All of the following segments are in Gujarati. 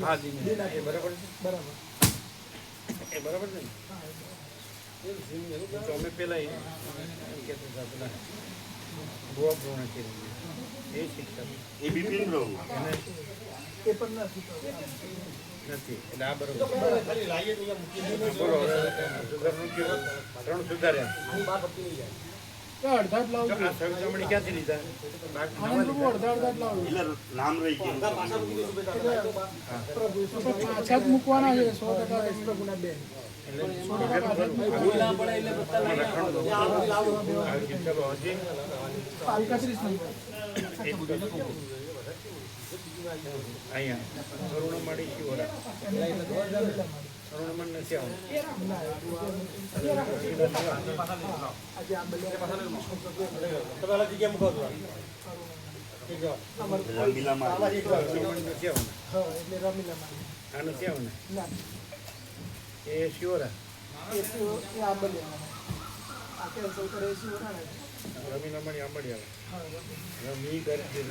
હા જી એ બરાબર છે એ બરાબર છે તો અમે પેલા એમ કહેતા હતા પેલા ગોવા પ્રવણ છે એ શિક્ષક એ બિપિન પ્રભુ એને એ પણ નથી એટલે આ બરોબર બોલો સુધારનું કયો 3 સુધાર્યા અડધા જ લાવું આ સવિતામણી ક્યાંથી લીધા અડધા જ લાવું એટલે નામ રહી ગયું પાછા જ મૂકવાના છે 100% પ્રભુના બેન અહીંયા અરુણમાળી શિવરા અરુણમાળ નથી આવવાનું એ શિવરા રમીલામણી આંબડી આવે રમી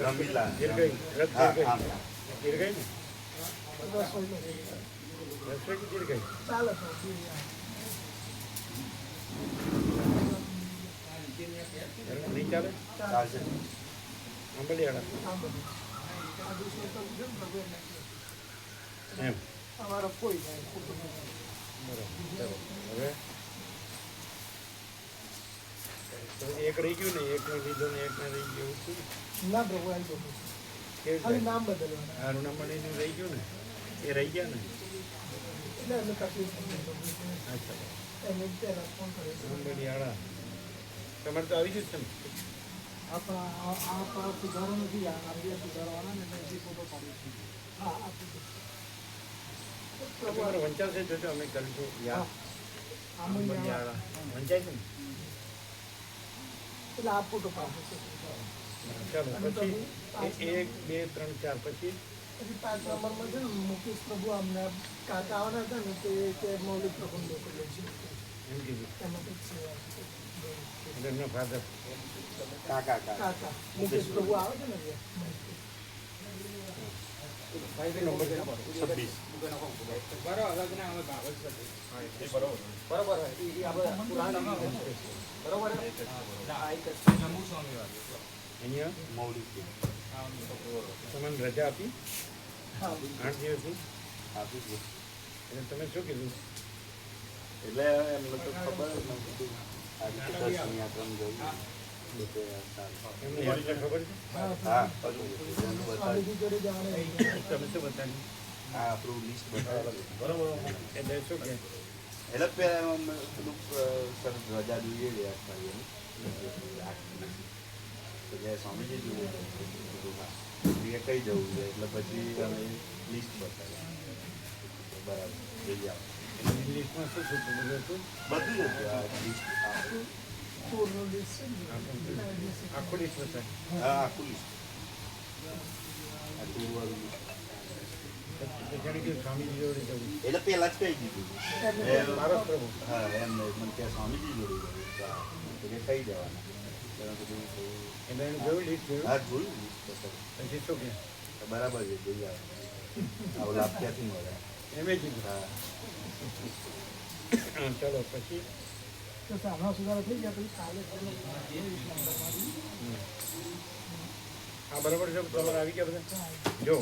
રમીલા દીર્ઘઈ દીર્ઘઈ ને દીર્ઘઈ નહીં ચાલે આંબલિયાળા એમ અમારો કોઈ બરાબર હવે તો એક રહી ગયું ને એકને લીધો ને એકને રહી ગયું ના પ્રભુ આવી ગયું કેવું ખાલી નામ બદલવાના અરુણામણીનું રહી ગયું ને એ રહી ગયા ને એટલે એમને તકલીફ અચ્છા એને પહેલા ફોન કર્યો આંબલિયાળા તમારે તો આવી ગયું છે ને આ સુધારો નથી આ બે સુધારવાના ને એટલે ફોટો પાડીશું હા તમારે વંચાશે જોજો અમે કરીશું યા આંબલિયાળા વંચાય છે ને એટલે આ ફોટો પાડીશું ચાલો પછી 1 2 3 4 પછી 5 નંબરમાં છે ને મુકેશ પ્રભુ અમને કાકા આવવાના હતા ને તે મૌલિક પ્રબંધ મોકલ્યો છે એમ કીધું એમાં કંઈક સેવા એટલે એમના ફાધર કાકા મુકેશ પ્રભુ આવે છે ને નંબર 26 અહીંયા મૌલિક તમને રજા આપી 8 દિવસની આપી છે એટલે તમે શું કીધું એટલે એમને તો ખબર જ નહોતી આ રીતે દર્શન યાત્રા જોયું એમને યાત્રા ખબર છે હા બતાવ્યું સ્વામીજી જોડે જવાનું તમે શું બતાવ્યું હા આપણું લિસ્ટ બતાવેલું બરોબર એટલે શું કે એટલે પેલું સર રજા જોઈએ છે અઠવાડિયાની તો જે સ્વામીજી જોઈએ કઈ જવું છે એટલે પછી અમે લિસ્ટ બતાવ્યા બરાબર જઈ જાઓ ઇંગ્લિશમાં શું શું બધું હતું બધું જ હતું આ લિસ્ટ પૂર્ણ લિસ્ટ આખું લિસ્ટ બતાવ્યું હા આખું લિસ્ટ આ ટૂરવાળું લિસ્ટ જાણે કે સ્વામીજી જોડે જવું એટલે પહેલા જ કહી દીધું મારો પ્રભુ હા એમ મને ત્યાં સ્વામીજી જોડે જવું તો કે કઈ જવાના એમાં બધું એટલે એને જોયું લિસ્ટ જોયું હા જોયું લિસ્ટ પછી શું કે બરાબર છે જઈ આવે આવો લાભ ક્યાંથી મળે એમ જ કીધું હા ચાલો પછી તો સામનો સુધારો થઈ ગયા પછી કાલે આ બરાબર છે તમારે આવી ગયા બધા જો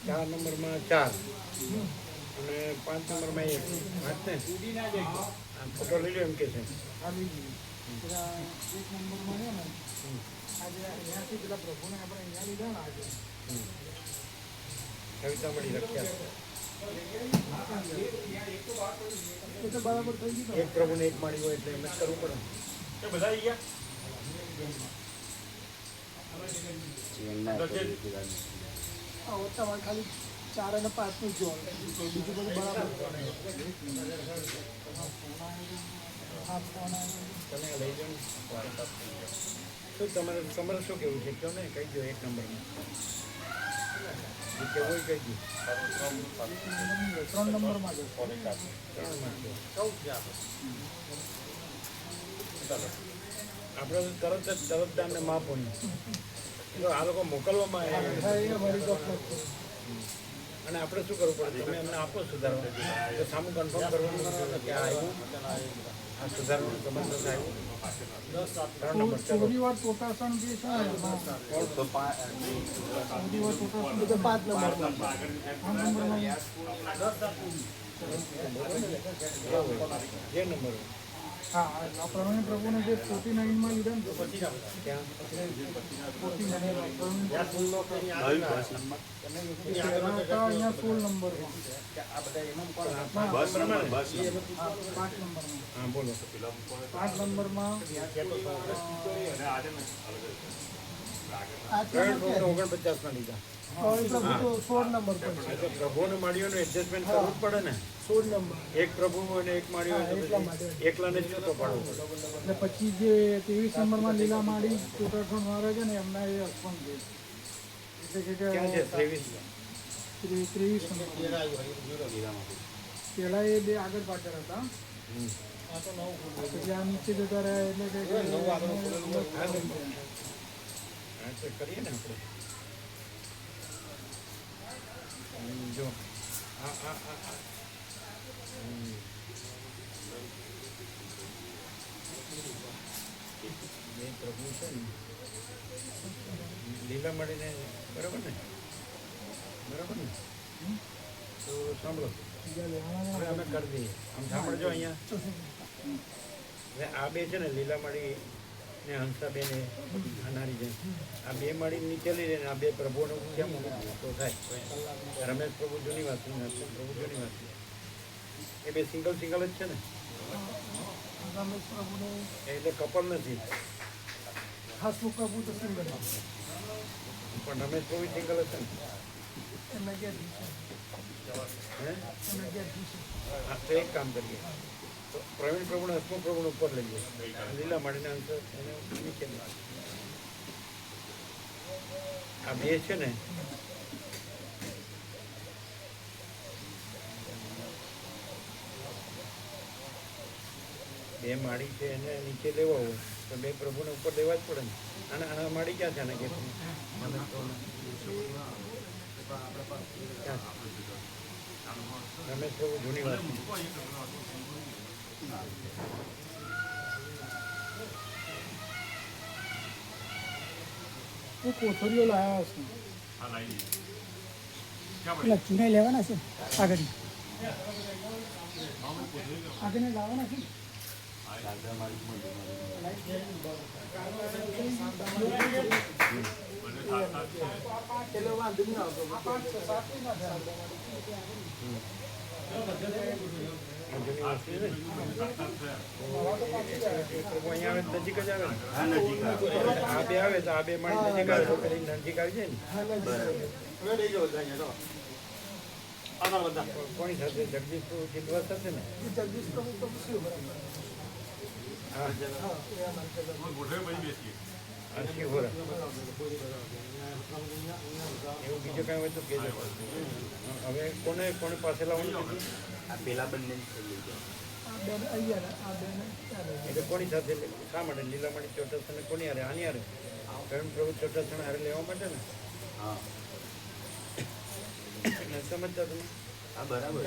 4 નંબરમાં 4 અને 5 નંબરમાં 1 વાત ને આ ફોટો લઈ લો એમ કે છે આવી ગયું પેલા એક નંબરમાં છે ને આજે અહીંયાથી પેલા પ્રભુને આપણે અહીંયા લીધા ને આજે કવિતામણી રખ્યા એ તો બરાબર થઈ ગયું એક પ્રભુને એક માળી હોય એટલે એમ જ કરવું પડે બધા આવી ગયા તમારે ખાલી 4 અને 5 નું જોવાનું બીજું બધું બરાબર હા ફોન તમે લઈ જાઓ શું તમારે શું કેવું છે કહો ને કહી દો 1 નંબરમાં જે કેવું હોય કહી દો 3 નંબરમાં જો 3 માં આપણે તરત જ તરફદારને માપ હોય તો આ લોકો મોકલવામાં આવ્યા હા, એ અમારી ગફલત છે. અને આપણે શું કરવું પડે તમે અમને આપો સુધારવા તો સામું કન્ફર્મ કરવાનું કે આ આવ્યું આ સુધારવાનું સંબંધ નથી આવ્યું 3 નંબર ચાલો ચોરીવાર ટોટાસણ જે છે ને એમાં તો પાંચ ચોરીવાર ટોટાસણ એ તો 5 નંબરમાં. 5 નંબરમાં જે નંબર હા, આ પ્રવીણ પ્રભુને જે 49માં લીધા ને ત્યાં 49 કયું બસ નંબર પહેલા હતા અહીંયા 16 નંબરમાં. બસ નંબર બસ નંબર હા, 5 નંબરમાં. હા બોલો 5 નંબરમાં પ્રવીણ પ્રભુને 49માં લીધા પ્રભુ તો 16 નંબર પર છે. એટલે પ્રભુને માળીઓનું એડજસ્ટમેન્ટ કરવું જ પડે ને 16 નંબર. એક પ્રભુ અને એક માળીઓ હોય તો એટલા માટે. પછી એકલાને જ છૂટો પાડવો પડે એટલે પછી જે 23 નંબરમાં લીલા માળી ટોટાસણ વાળા છે ને એમના એ અસ્પંદ છે. એટલે કે ક્યાં છે 23 23 નંબર પહેલા એ બે આગળ પાછળ હતા પછી આ નીચે જતા રહ્યા એટલે કે હા તો કરીએ ને આપણે જો આ આ આ આ. બે પ્રભુ છે ને લીલા મળીને બરાબર ને તો સાંભળો હવે અમે કરી દઈએ આમ સાંભળજો અહીંયા હવે આ બે છે ને લીલા મળી ને હંસાબેન એ અનારી છે આ બે મળી નીચે લઈ લે ને આ બે પ્રભુનો કેમ તો થાય રમેશ પ્રભુ જૂની વાત નરસિંહ પ્રભુ જૂની વાત એ બે સિંગલ જ છે ને રમેશ પ્રભુને એટલે કપલ નથી હસમુખ પ્રભુ તો સિંગલ પણ રમેશ પ્રભુ સિંગલ જ છે ને એમને ગયા છે હે એમને ગયા છે. હા તો એક કામ કરીએ તો પ્રવીણ પ્રભુને હસમુખ પ્રભુને ઉપર લઈએ લીલા મળીને અંતર એને નીચે લઈએ. આ બે છે ને બે માળી છે એને નીચે લેવા હોય તો બે પ્રભુને ઉપર લેવા જ પડે ને અને આ માળી ક્યાં છે આને કે રમેશ પ્રભુ જૂની વાત એ કોથળીઓ લાવ્યા હશે પેલા ચૂનાઈ લેવાના છે આગળ લાવવાના છે એટલે વાંધો નહીં આવતો જૂની વાત છે ને પ્રભુ અહીંયા આવે તો નજીક જ આવે ને હા નજીક આવે આ બે આવે તો આ બે માળી નજીક આવે તો પેલી નજીક આવી જાય ને કોની સાથે જગદીશ પ્રભુ ચિંતવા સાથે ને જગદીશ પ્રભુ તો શું હા આ શિવરા એવું બીજું કાંઈ હોય તો કહેજો હવે કોને પાસે લાવવાનું કીધું આ પેલા બંને આ બેન અહીંયા આ બેન એટલે કોની સાથે શા માટે લીલામણી ચોટસને કોની હારે આની હારે કારણ પ્રભુ ચોટસને હારે લેવા માટે ને હા નથી સમજતા તમે આ બરાબર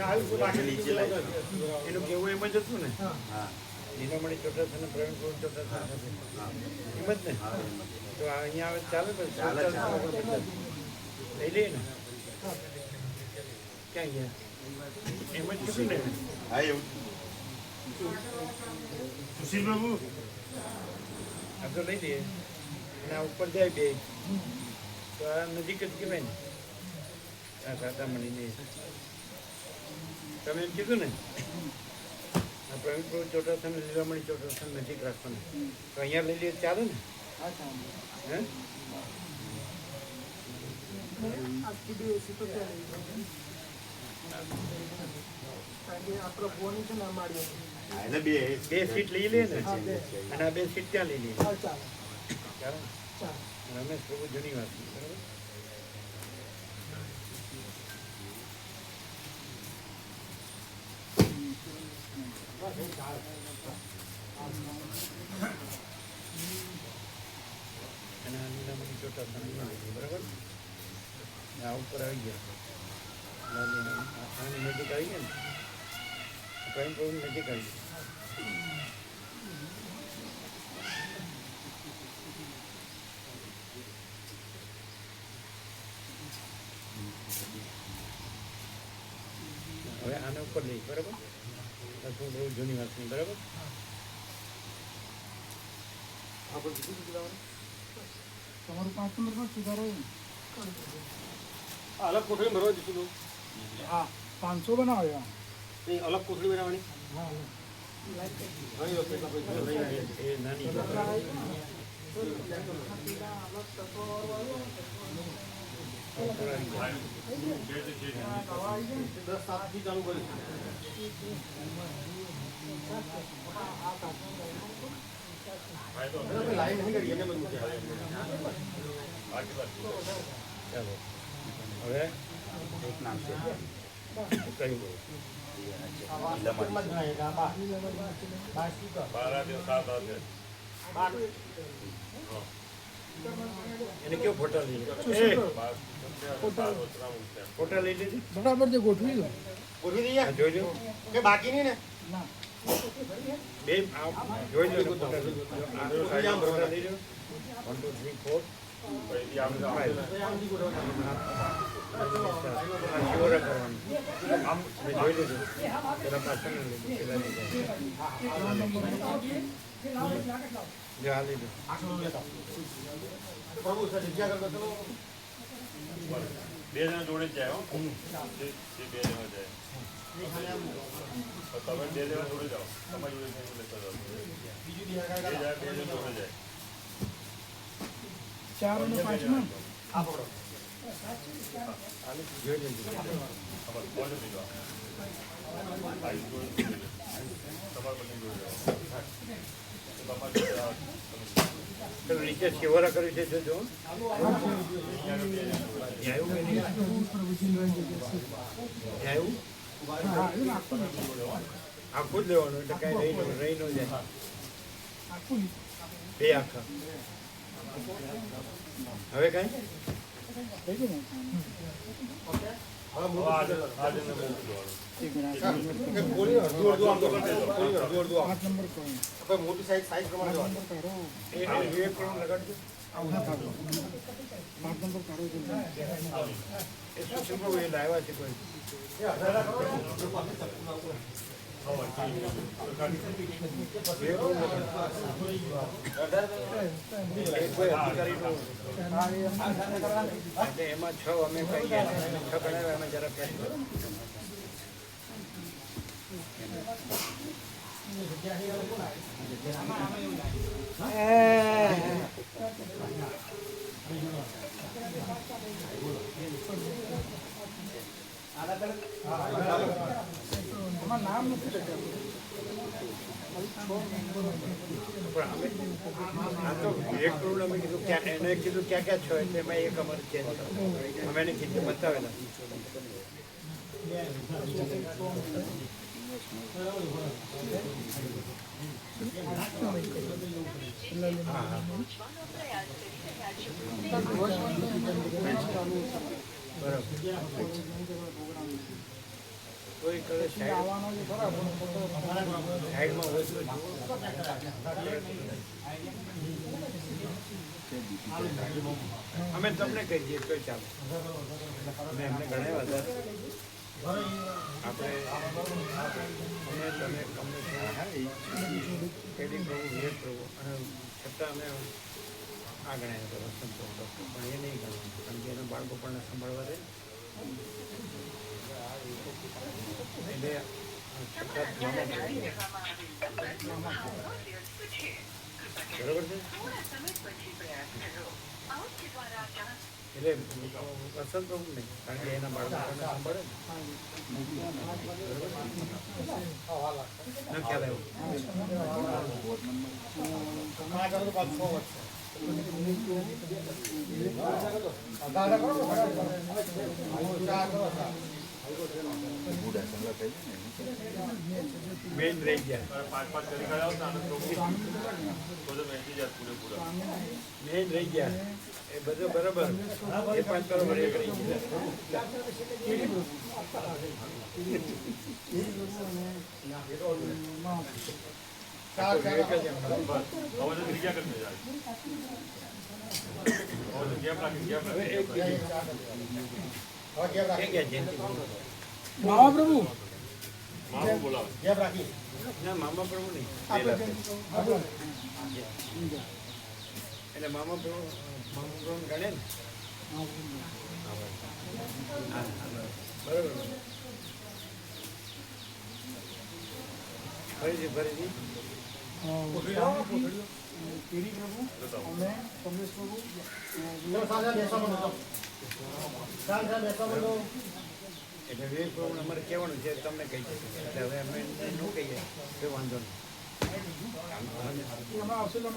નીચે લાવી એનું કેવું એમ જ હતું ને હા લીલામણી ચોટસ અને પ્રવીણ પ્રભુ ચોટસ સાથે એમ જ ને તો આ અહીંયા આવે ચાલે ને ચાલે, ચાલે. લઈ લઈએ ને ક્યાં ગયા એમ જ કીધું ને હા એવું સુશીલ બાબુ આ તો લઈ લઈએ અને આ ઉપર જાય બે તો આ નજીક જ કહેવાય ને આ સાતામણીને તમે એમ કીધું ને આ પ્રવીણ પ્રભુ ચોટસ અને લીલામણી ચોટસ નજીક રાખવાના તો અહીંયા લઈ લઈએ ચાલે ને હે આખી બે એસી તો ત્યાં લઈ કારણ કે આપણો ફોન છે ને મારી હા એટલે બે બે સીટ લઈ લે ને અને આ બે સીટ ત્યાં લઈ લઈએ ચાલે ચાલો ચાલે રમેશ પ્રભુ જૂની વાત છે, બરાબર અને આ લીલામણી ચોથા સ્થાનમાં આવી ગઈ. બરાબર આ ઉપર આવી ગયા આની નજીક આવી ગયા ને પ્રાઇમ પ્રોબ્લેમ નજીક આવી ગઈ. હવે આને ઉપર લઈ બરાબર લગભગ બહુ જૂની વાત નહીં. બરાબર તમારું 5 નંબરમાં સુધારો અલગ કોથળી ભરવા દીધું તું હા 500 બનાવ્યો નહીં અલગ કોથળી બનાવવાની હા ઘણી વખત એટલા પૈસા લઈ આવીએ. એ નાની દસ સાતથી ચાલુ કરી લાઈન નહીં કરી એને બધું ચાલો હવે એક નામ છે કહી દો. એને કેવો ફોટો લઈ ફોટો લઈ લીધી બરાબર છે ગોઠવી લો ગોઠવી દઈએ જોઈ લો કે બાકી નહીં ને ના બે જોઈ લો ફોટો લઈ લો 1 2 3 4 શિવરા કરવાનું મેં જોઈ લીધું પેલા પાછળ પેલા લીધું જો આ લીધું પ્રભુ સર જગ્યા કરતો ચલો બે જણા જોડે જ જાય હો બે જણા જાય તમે બે જણા જોડે જાઓ તમારી જોડે લેતા જાઓ બીજું બે જણા જોડે જાય 4 અને 5 માં આ પકડો જોઈ લીધું તમારે કોણ દીધો ભાઈ જોડે તમારે બધી જોડે જાઓ બાપા જોડે પેલું નીચે શિવરા કર્યું છે જો આવ્યું કે નહીં આવ્યું હા એ આખું આખું જ લેવાનું એટલે કાંઈ રહી ન જાય આખું બે આખા હવે કાંઈ થઈ ગયું આજે મોકલું એક મિનિટ ગોળી અડધું અડધું આમ તો કરી દેજો ગોળી અડધું અડધું આમ 5 નંબર કરો આપણે મોટી સાઈઝ પ્રમાણે 5 જવાનું નંબર કરો એ એક કરોડ લગાડજો ના થાતો 5 નંબર કરો એ સુશીલ પ્રભુ એ લાવ્યા છે કોઈ એ કોઈ અધિકારીનું એટલે એમાં 6 અમે કઈ ગયા 6 ગણાવ્યા એમાં જરા પેસ કરો. એમાં નામ નથી લખ્યું પણ અમે આ તો એક કરોડ અમે કીધું ક્યાં એને કીધું ક્યાં ક્યાં છો એટલે એમાં એક અમારે ચેન્જ અમે એને કીધું બતાવેલા કોઈ કલર આવવાનો છે ખરા પણ સાઈડમાં હોય તો અમે તમને કહી દઈએ તો ચાલો અમે એમને ગણાવ્યા હતા આપણે અમે તમે અમને પેડી પ્રભુ વિવેક પ્રભુ અને છતાં અમે આ ગણાયા હતા વસંત ડૉક્ટર પણ એ નહીં ગણવાનું કારણ કે એના બાળકો પણ સંભાળવા દે એટલે છતાં બરોબર છે એટલે વસંત પ્રભુ નહીં કારણ કે એના બાળકોને સંભાળે ને ખ્યાલ આવ્યો મેન રહી ગયા 5 કરી ગયા તો આનંદ તો મેં જાય પૂરેપૂરા મેન રહી ગયા એ બધું બરાબર એ 5 બરાબર એક રહી ચાર ચાર એક જ એમ. હવે એક એક જયંતિ મામા પ્રભુ ના મામા પ્રભુ નહીં આપણે પહેલા. એટલે મામા પ્રભુ ગણે ને હા, બરાબર ફરીથી ફરીથી કેરી પ્રભુ અને કમલેશ પ્રભુ એટલે વિવેક પ્રભુ અમારે કહેવાનું છે તમને કહી શકીએ એટલે હવે અમે ન કહીએ તો વાંધો નહીં. એમાં આવશે એટલે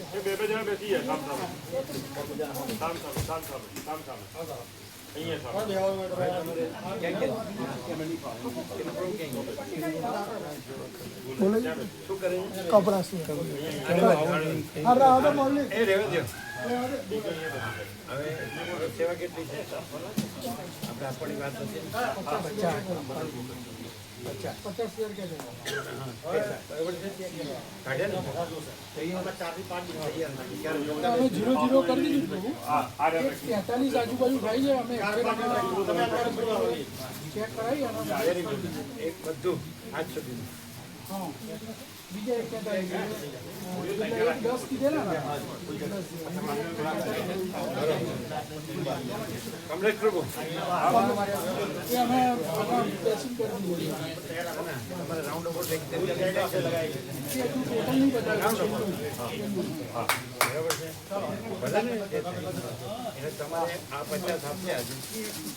અમે બે જણા બેસી જાય સામ સામે અહીંયા સામે ક્યાં ગયા? પેલું પ્રભુ ક્યાં ગયા? શું કરે છે? કપડા શું એ રહેવા દો. હવે સેવા કેટલી છે આપણે આપણી વાત હતી ને? 50,000 કે છે બરાબર છે કાઢ્યા ને અમે 0-0 કરી દીધું પ્રભુ 43 આજુબાજુ થાય છે અમે ચેક કરાવી અને વેરી ગુડ એક બધું આજ સુધી હા બીજા 41 10 કીધેલા ને કમલેશ પ્રભુ એ અમે ટેસ્ટિંગ કરી દીધું તમારે રાઉન્ડ ઓવર એ હજુ ટોટલ નહીં બતાવ્યું બરાબર છે બધા ને જે થાય. એટલે તમારે આ 50 આપ્યા હજુ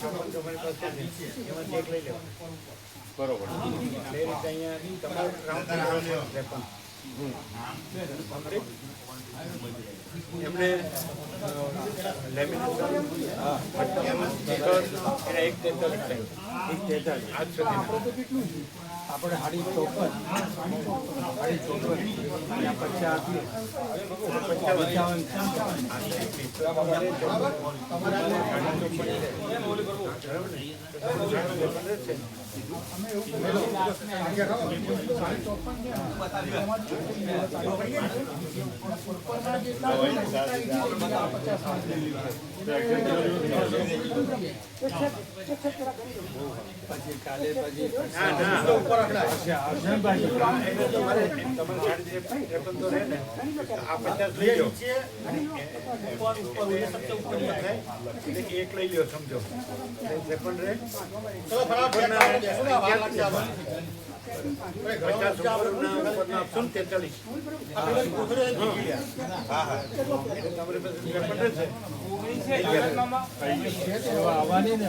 54 તમારી પાસે છે એમાંથી એક લઈ લેવાનું બરોબર એ રીતે અહીંયા તમારે રાઉન્ડ એમને લેમિનેશન એના એક 43 થાય આજ સુધી આપણે તો કેટલું છે આપણે 54 અને 50 આપીએ 55 કાલે પછી ના ના તમારે તમારે 53 તો રહે ને આ 50 લઈ લો એટલે એક લઈ લ્યો સમજો 53 રહે 50 ઉપરના આપશો ને 43 એટલે તમારી પાસે 53 છે સેવા આવવાની ને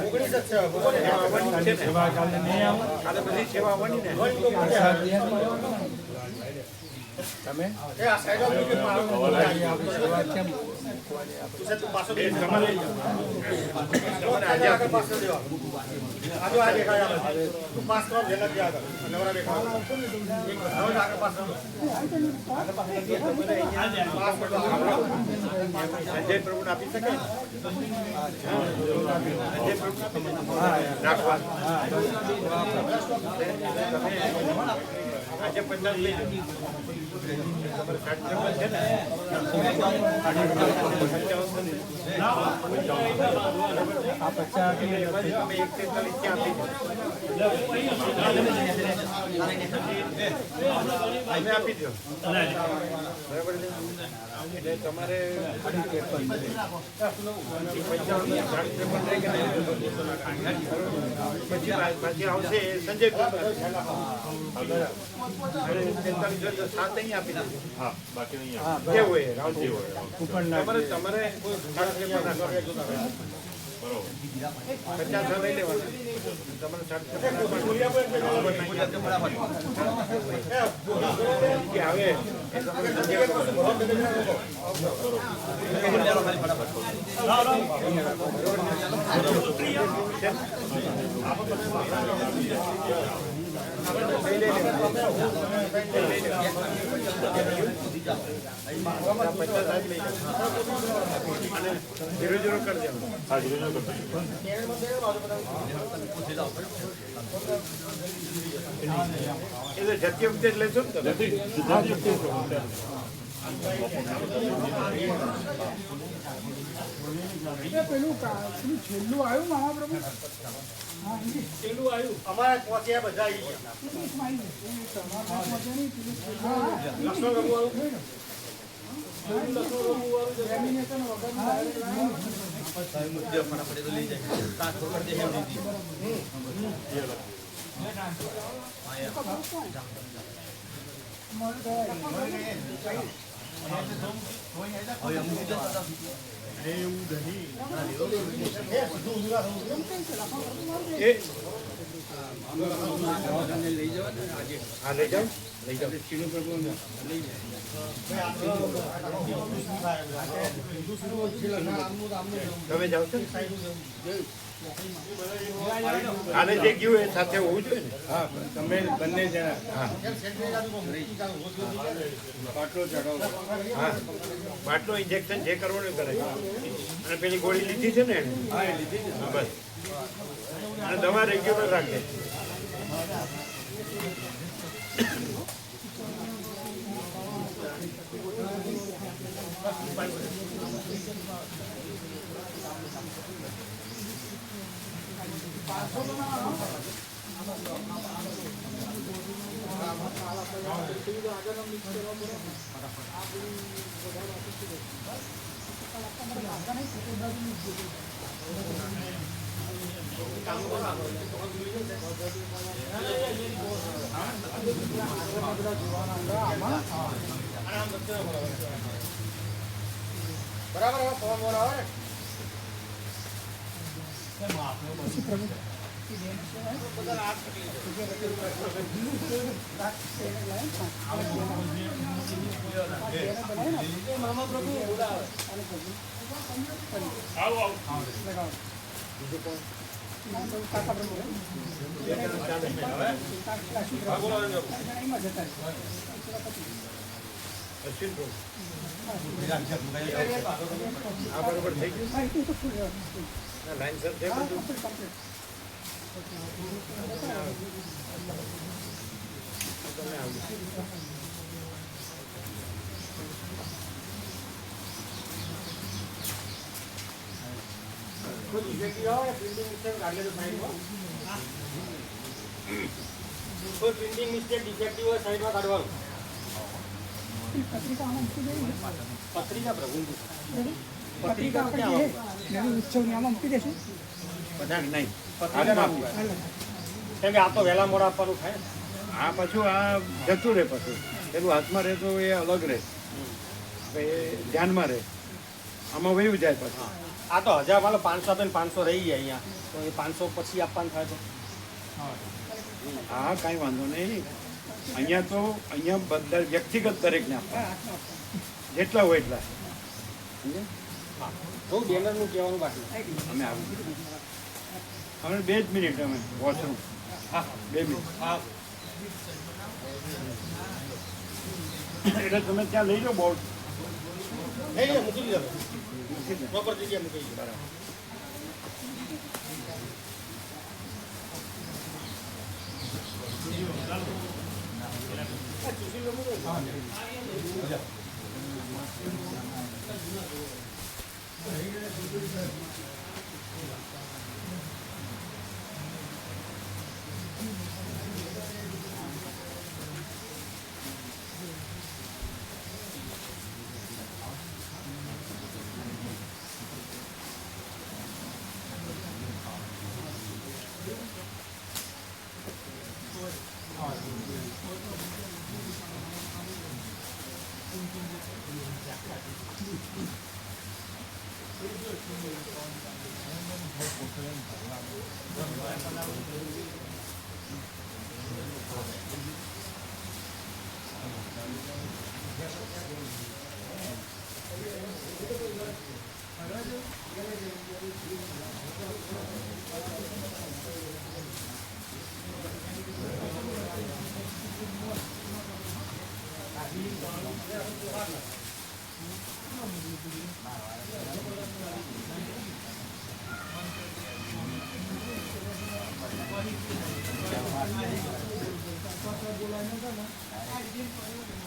આવવાની છે ને સેવા કાલે નહીં આવે કાલે બધી સેવા આવવાની ને તમે આપણે સેવા કેમ તમારે આજે અજય પ્રભુ આપી શકે અજય પ્રભુ રાખવા આજે 50 લઈ લો તમારે 60 છે ને આ 50 તમે 143 ક્યાં આપી દો તમે આપી દો બરાબર છે એટલે તમારે 55 પછી આવશે સંજય અને 43 તો 7 અહીં આપી દો હા બાકી નહીં હા જે હોય રાઉન્ડ જે હોય ઉપર તમારે તમારે 50 લઈ લેવાના તમારે 60 આવે એ તમારે 50 જ લઈ જાઓ. અને 0-0 કરી દેવાનું. હા જીરો કરતો એ તો જતી વખતે જ લેશો ને તમે? પેલું છેલ્લું આવ્યું મહાપ્રભુ હા છેલ્લું આવ્યું અમારે પહોંચ્યા બધા હા લઈ જાઓ. તમે જાઓ છો? આને જે ગયું એ સાથે હોવું જોઈએ ને. હા તમે બંને જણા હા પાટલો ચડાવો. હા બાટલો ઇન્જેક્શન જે કરવાનું એ કરે. અને પેલી ગોળી લીધી છે ને એને? હા એ લીધી છે. હા, બસ. અને દવા રેગ્યુલર રાખે. બરાબર હવે ફોન બોલ આવે ને અશ્વિન બોલ. આ બરોબર થઈ ગયું? ના, લાઈનસર છે બધું? તમે આવજો. કોઈ પ્રિન્ટિંગ મિસ્ટેક ડિફેક્ટિવ હોય સાઈડમાં કાઢવાનું પત્રિકા પ્રભુ પત્રિકા આપણે ઉત્સવની આમાં મૂકી દેશું બધા નહીં. પત્રિકા કેમ કે આ તો વહેલા મોડા આપવાનું થાય ને. આ પાછું આ જતું રહે. પાછું પેલું હાથમાં રહે તો એ અલગ રહે, એ ધ્યાનમાં રહે. આમાં વયું જાય પાછું. આ તો 1000 માલો 500 આપે ને 500 રહી જાય અહીંયા તો એ 500 પછી આપવાનું થાય તો હા કાંઈ વાંધો નહીં. અહીંયા બધા વ્યક્તિગત દરેકને આપવા જેટલા હોય એટલા. સમજ્યા? બહુ બેનરનું કહેવાનું બાકી અમે આવું અમે 2 જ મિનિટ અમે વોશરૂમ. હા 2 મિનિટ. એટલે તમે ત્યાં લઈ જાઓ બોર્ડ. નહીં મૂકી દીધો મૂકી દે. પ્રોપર જગ્યાએ મૂકી દીધો બરાબર. ને આ જેમ કર્યું ને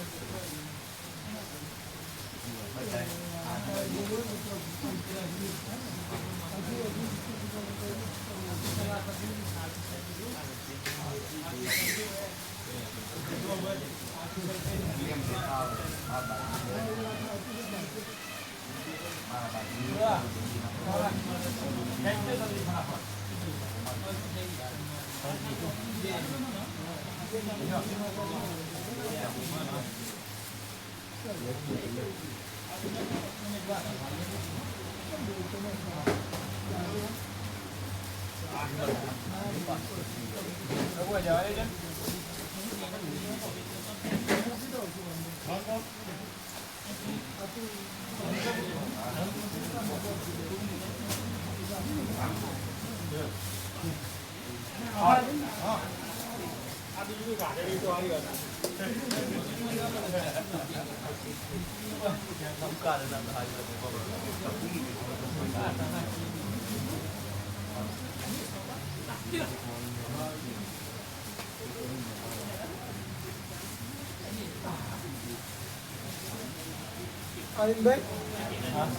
અરવિંદભાઈ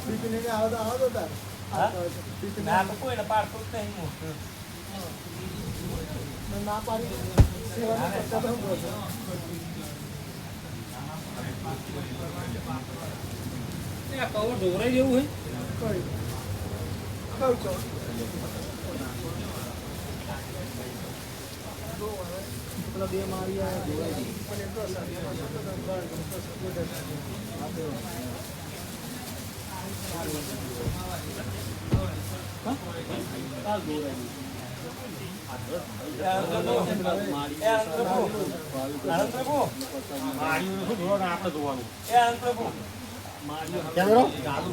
બીપીને આવો તાર ના પાડી સેવાની કરતા તો હું કવર ઢોરાઈ જેવું હોય કહું છો પેલા બે મારી પણ એટલો આપણે જોવાનું કેમેરો ચાલુ